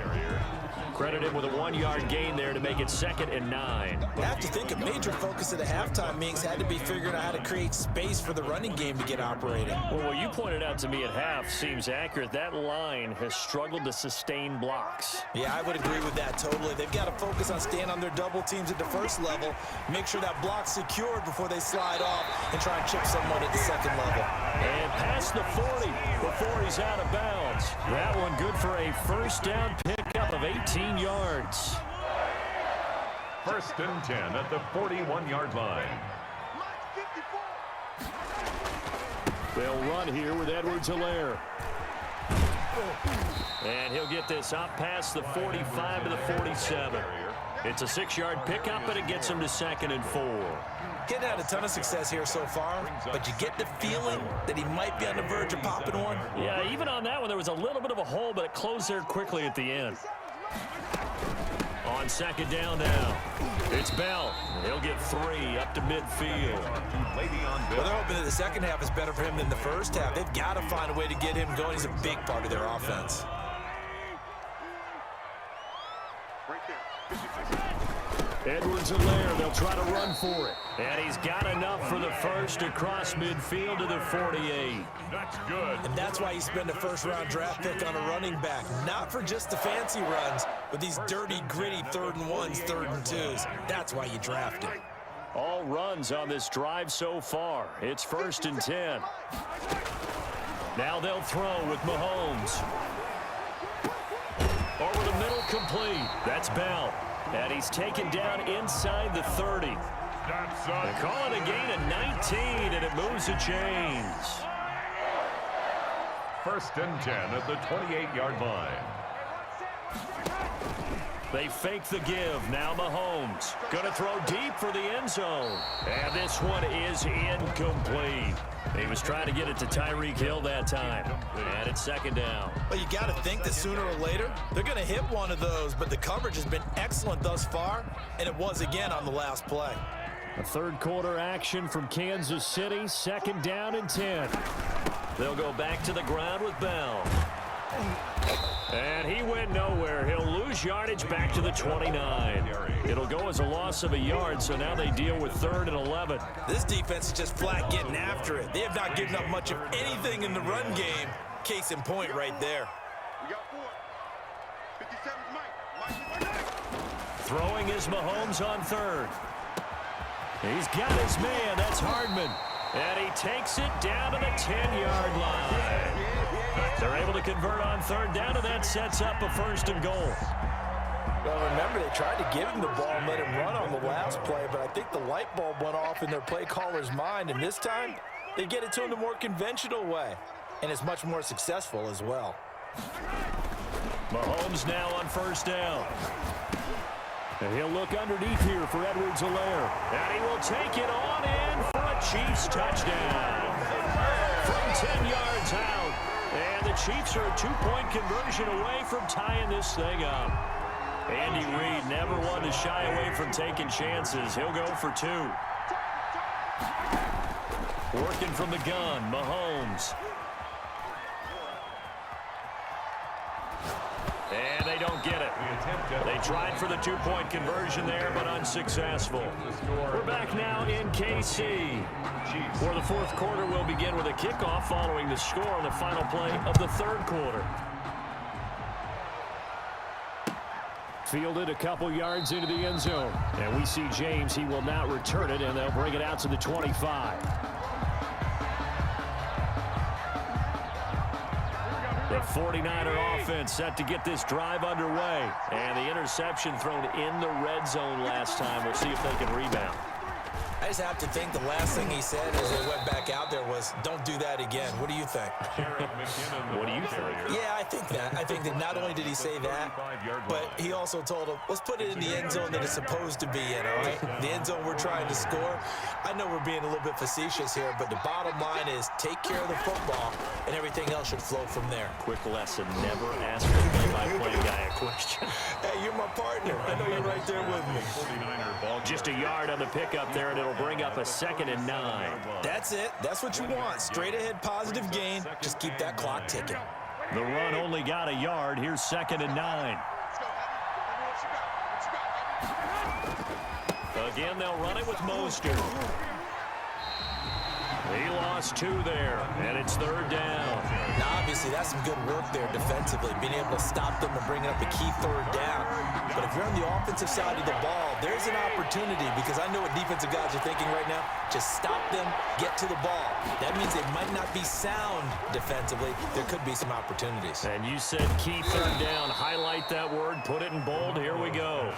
Credit him with a 1-yard gain there to make it 2nd and 9. I have to think a major focus at the halftime meetings had to be figuring out how to create space for the running game to get operating. Well, what you pointed out to me at half seems accurate. That line has struggled to sustain blocks. Yeah, I would agree with that totally. They've got to focus on staying on their double teams at the first level, make sure that block's secured before they slide off and try and chip someone at the second level. And past the 40 before he's out of bounds. That one good for a first down pickup of 18 yards. 1st and 10 at the 41-yard line. They'll run here with Edwards-Helaire. And he'll get this up past the 45 to the 47. It's a 6-yard pickup, but it gets him to 2nd and 4. Getting had a ton of success here so far, but you get the feeling that he might be on the verge of popping one. Yeah, even on that one, there was a little bit of a hole, but it closed there quickly at the end. On 2nd down now, it's Bell. He'll get 3 up to midfield. Well, they're hoping that the second half is better for him than the first half. They've got to find a way to get him going. He's a big part of their offense. Edwards-Helaire, they'll try to run for it. And he's got enough for the first across midfield to the 48. That's good. And that's why you spend a first-round draft pick on a running back. Not for just the fancy runs, but these dirty, gritty 3rd and 1s, 3rd and 2s. That's why you draft him. All runs on this drive so far. It's 1st and 10. Now they'll throw with Mahomes. Over the middle, complete. That's Bell. And he's taken down inside the 30. They call it a gain of 19, and it moves the chains. 1st and 10 at the 28-yard line. They fake the give. Now Mahomes going to throw deep for the end zone. And this one is incomplete. He was trying to get it to Tyreek Hill that time. And it's 2nd down. Well, you got to think that sooner or later, they're going to hit one of those, but the coverage has been excellent thus far, and it was again on the last play. A 3rd quarter action from Kansas City, 2nd down and 10. They'll go back to the ground with Bell. And he went nowhere. He'll lose yardage back to the 29. It'll go as a loss of a yard, so now they deal with 3rd and 11. This defense is just flat getting after it. They have not given up much of anything in the run game. Case in point right there. Throwing is Mahomes on 3rd. He's got his man. That's Hardman. And he takes it down to the 10-yard line. They're able to convert on 3rd down, and that sets up a 1st and goal. Well, remember, they tried to give him the ball and let him run on the last play, but I think the light bulb went off in their play caller's mind, and this time they get it to him the more conventional way, and it's much more successful as well. Mahomes now on 1st down. And he'll look underneath here for Edwards-Helaire. And he will take it on in for a Chiefs touchdown. From 10 yards out. And the Chiefs are a 2-point conversion away from tying this thing up. Andy Reid never one to shy away from taking chances. He'll go for 2. Working from the gun, Mahomes. And they don't get it. They tried for the 2-point conversion there, but unsuccessful. We're back now in KC. For the 4th quarter, we'll begin with a kickoff following the score on the final play of the 3rd quarter. Fielded a couple yards into the end zone. And we see James. He will not return it, and they'll bring it out to the 25. The 49er offense set to get this drive underway. And the interception thrown in the red zone last time. We'll see if they can rebound. I just have to think the last thing he said as they went back out there was, don't do that again. What do you think? What do you think? Yeah, I think that. I think that not only did he say that, but he also told him, let's put it in the end zone that it's supposed to be in, all right? The end zone we're trying to score. I know we're being a little bit facetious here, but the bottom line is take care of the football, and everything else should flow from there. Quick lesson, never ask the play-by-play guy a question. Hey, you're my partner. I know you're right there with me. Just a yard on the pickup there, and it'll bring up a 2nd and 9. That's it. That's what you want. Straight ahead, positive gain. Just keep that clock ticking. The run only got a yard. Here's 2nd and 9. Again, they'll run it with Mostert. He lost 2 there, and it's 3rd down. Now, obviously, that's some good work there defensively, being able to stop them and bringing up a key 3rd down. But if you're on the offensive side of the ball, there's an opportunity, because I know what defensive guys are thinking right now. Just stop them, get to the ball. That means they might not be sound defensively. There could be some opportunities. And you said key 3rd down. Highlight that word, put it in bold. Here we go.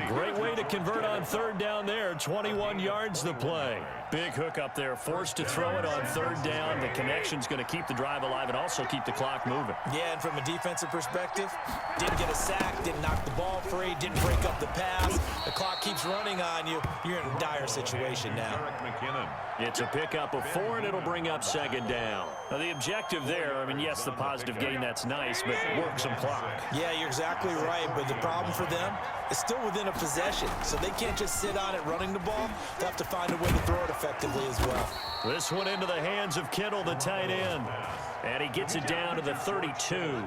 Great way to convert on 3rd down there. 21 yards the play. Big hook up there. Forced to throw it on 3rd down. The connection's going to keep the drive alive and also keep the clock moving. Yeah, and from a defensive perspective, didn't get a sack, didn't knock the ball free, didn't break up the pass. The clock keeps running on you. You're in a dire situation now. It's a pickup of 4, and it'll bring up 2nd down. Now, the objective there, I mean, yes, the positive gain, that's nice, but work some clock. Yeah, you're exactly right, but the problem for them is still within a possession, so they can't just sit on it running the ball. They have to find a way to throw it effectively as well. This one into the hands of Kittle, the tight end, and he gets it down to the 32.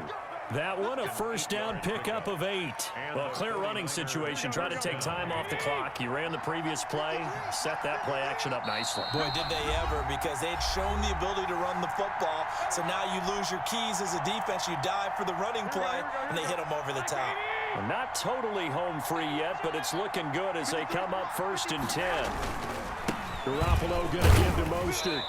That one a first down pickup of 8. Well, clear running situation. Try to take time off the clock. You ran the previous play, set that play action up nicely. Boy, did they ever, because they'd shown the ability to run the football. So now you lose your keys as a defense. You dive for the running play, and they hit them over the top. Well, not totally home free yet, but it's looking good as they come up 1st and 10. Garoppolo going to give to Mostert.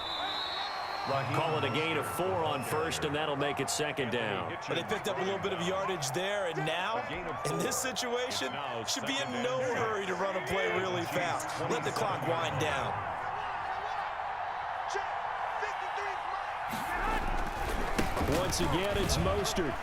Call it a gain of 4 on 1st, and that'll make it 2nd down. But they picked up a little bit of yardage there, and now, in this situation, should be in no hurry to run a play really fast. Let the clock wind down. Once again, it's Mostert.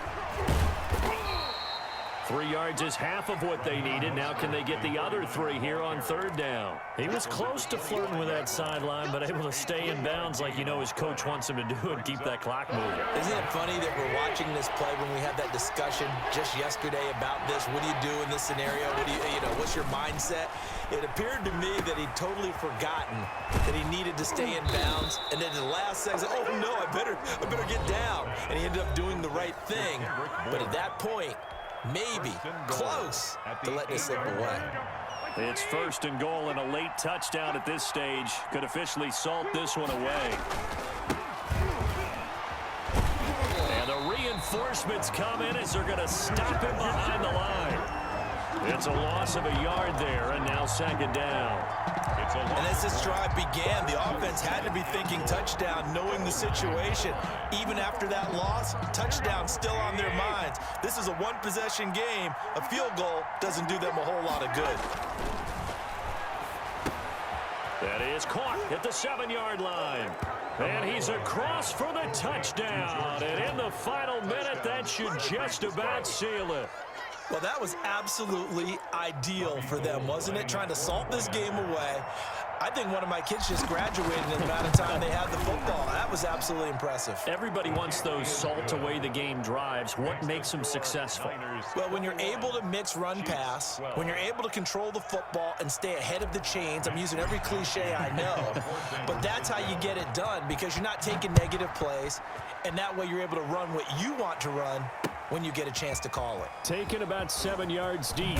3 yards is half of what they needed. Now can they get the other 3 here on 3rd down? He was close to flirting with that sideline, but able to stay in bounds like you know his coach wants him to do and keep that clock moving. Isn't it funny that we're watching this play when we had that discussion just yesterday about this? What do you do in this scenario? What do you know, what's your mindset? It appeared to me that he'd totally forgotten that he needed to stay in bounds, and then at the last second, oh no, I better get down. And he ended up doing the right thing. But at that point, maybe close to letting it slip away. It's 1st and goal and a late touchdown at this stage. Could officially salt this one away. And the reinforcements come in as they're going to stop him behind the line. It's a loss of a yard there, and now 2nd down. And as this drive began, the offense had to be thinking touchdown, knowing the situation. Even after that loss, touchdown still on their minds. This is a one-possession game. A field goal doesn't do them a whole lot of good. That is caught at the 7-yard line. And he's across for the touchdown. And in the final minute, that should just about seal it. Well, that was absolutely ideal for them, wasn't it? Trying to salt this game away. I think one of my kids just graduated in the amount of time they had the football. That was absolutely impressive. Everybody wants those salt-away-the-game drives. What makes them successful? Well, when you're able to mix run-pass, when you're able to control the football and stay ahead of the chains, I'm using every cliche I know, but that's how you get it done, because you're not taking negative plays, and that way you're able to run what you want to run when you get a chance to call it. Taken about 7 yards deep.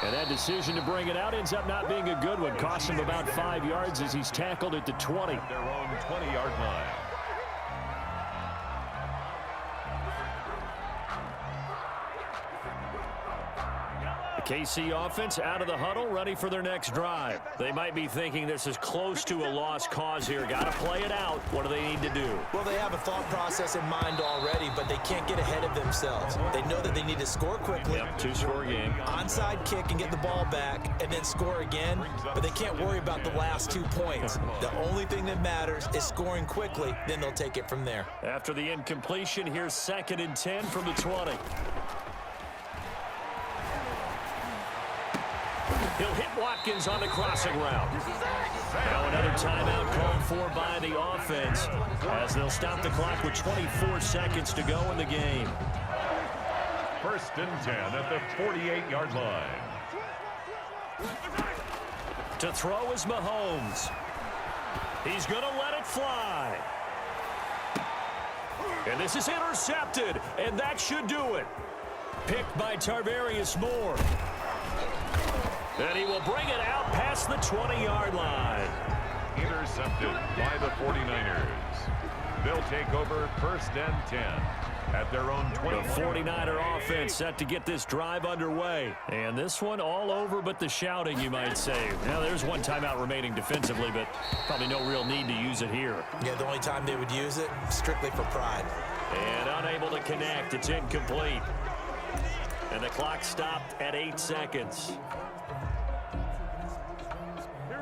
And that decision to bring it out ends up not being a good one. Costs him about 5 yards as he's tackled at the 20. Their own 20-yard line. The KC offense out of the huddle, ready for their next drive. They might be thinking this is close to a lost cause here. Got to play it out. What do they need to do? Well, they have a thought process in mind already, but they can't get ahead of themselves. They know that they need to score quickly. Yep, 2-score game. Onside kick and get the ball back and then score again, but they can't worry about the last 2 points. The only thing that matters is scoring quickly, then they'll take it from there. After the incompletion, here's 2nd and 10 from the 20. He'll hit Watkins on the crossing route. Now another timeout called for by the offense as they'll stop the clock with 24 seconds to go in the game. 1st and 10 at the 48-yard line. To throw is Mahomes. He's going to let it fly. And this is intercepted, and that should do it. Picked by Tarvarius Moore. And he will bring it out past the 20-yard line. Intercepted by the 49ers. They'll take over 1st and 10 at their own 20. The 49er offense set to get this drive underway. And this one all over but the shouting, you might say. Now, there's one timeout remaining defensively, but probably no real need to use it here. Yeah, the only time they would use it, strictly for pride. And unable to connect. It's incomplete. And the clock stopped at 8 seconds.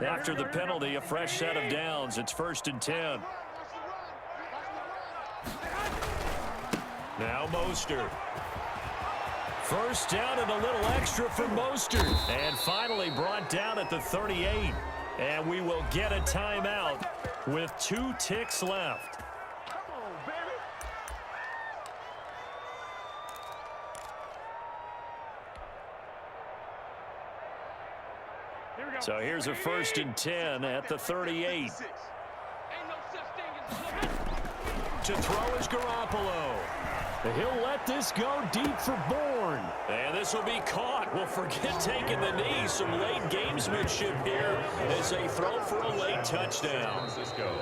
After the penalty, a fresh set of downs. It's 1st and 10. Now Mostert. First down and a little extra for Mostert. And finally brought down at the 38. And we will get a timeout with 2 ticks left. So here's a 1st and 10 at the 38. To throw is Garoppolo. He'll let this go deep for Bourne. And this will be caught. Well, forget taking the knee. Some late gamesmanship here as they throw for a late touchdown. Francisco.